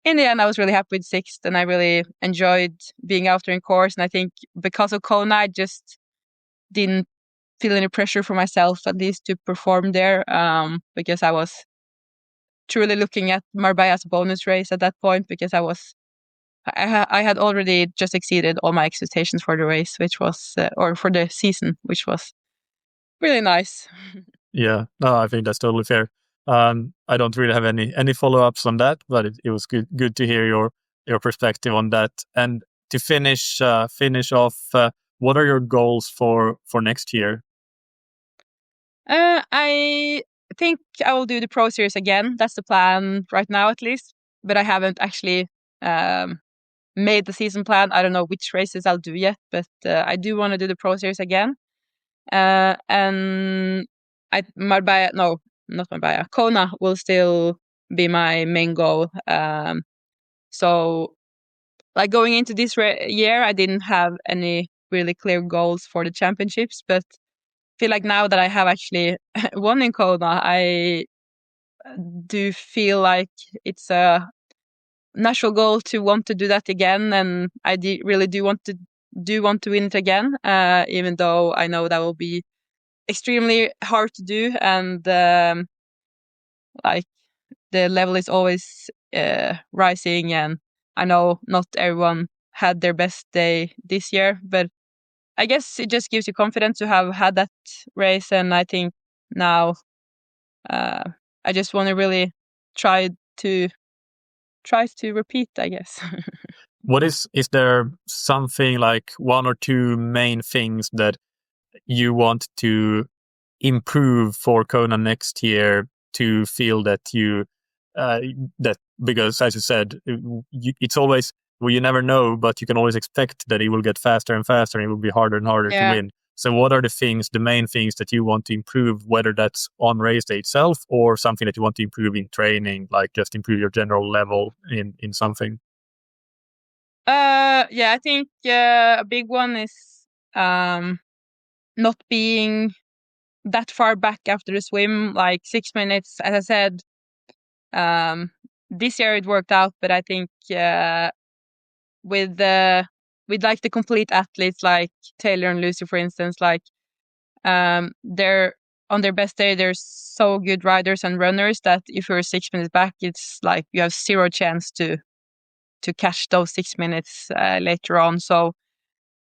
in the end, I was really happy with 6th, and I really enjoyed being out there in course. And I think because of Kona, I just didn't feel any pressure for myself, at least, to perform there, because I was truly looking at Marbella as a bonus race at that point, because I had already just exceeded all my expectations for the race, which was or for the season, which was really nice. Yeah, no, I think that's totally fair. I don't really have any follow-ups on that, but it was good to hear your perspective on that. And to finish off, what are your goals for next year? I think I will do the Pro Series again. That's the plan right now, at least. But I haven't actually made the season plan. I don't know which races I'll do yet, but I do want to do the Pro Series again. And Marbella, no, not Marbella, Kona will still be my main goal. So like going into this year, I didn't have any really clear goals for the championships, but feel like now that I have actually won in Kona, I do feel like it's a natural goal to want to do that again, and I really do want to win it again, even though I know that will be extremely hard to do, and like the level is always rising, and I know not everyone had their best day this year, but I guess it just gives you confidence to have had that race, and I think now I just want to really try to repeat, I guess. What is there something like one or two main things that you want to improve for Kona next year to feel that you that, because as you said, it's always, well, you never know, but you can always expect that it will get faster and faster and it will be harder and harder to win. So what are the main things that you want to improve, whether that's on race day itself or something that you want to improve in training, like just improve your general level in something? Yeah, I think a big one is not being that far back after the swim, like 6 minutes, as I said. This year it worked out, but I think with like the complete athletes like Taylor and Lucy, for instance, like they're on their best day, they're so good riders and runners that if you're 6 minutes back, it's like you have zero chance to catch those 6 minutes later on. So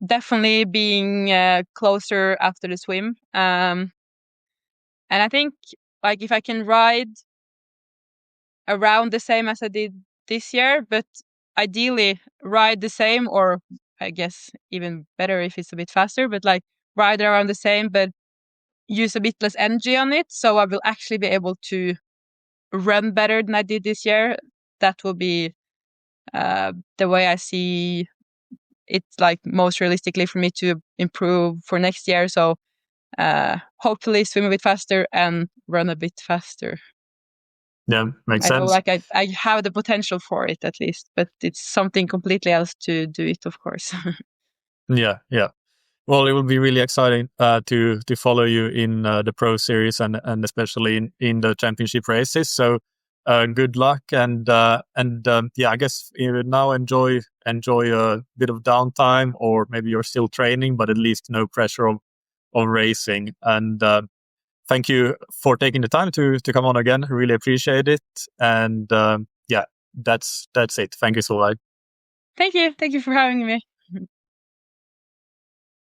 definitely being closer after the swim. And I think like if I can ride around the same as I did this year, but ideally ride the same, or I guess even better if it's a bit faster, but like ride around the same, but use a bit less energy on it. So I will actually be able to run better than I did this year. That will be the way I see it's like most realistically for me to improve for next year. So hopefully swim a bit faster and run a bit faster. Yeah, makes I sense. know like I have the potential for it at least, but it's something completely else to do it, of course. Yeah. Well, it will be really exciting to follow you in the pro series and especially in the championship races. So good luck and I guess now enjoy a bit of downtime, or maybe you're still training, but at least no pressure of racing. And thank you for taking the time to come on again. Really appreciate it. And that's it. Thank you, Solveig. Thank you for having me.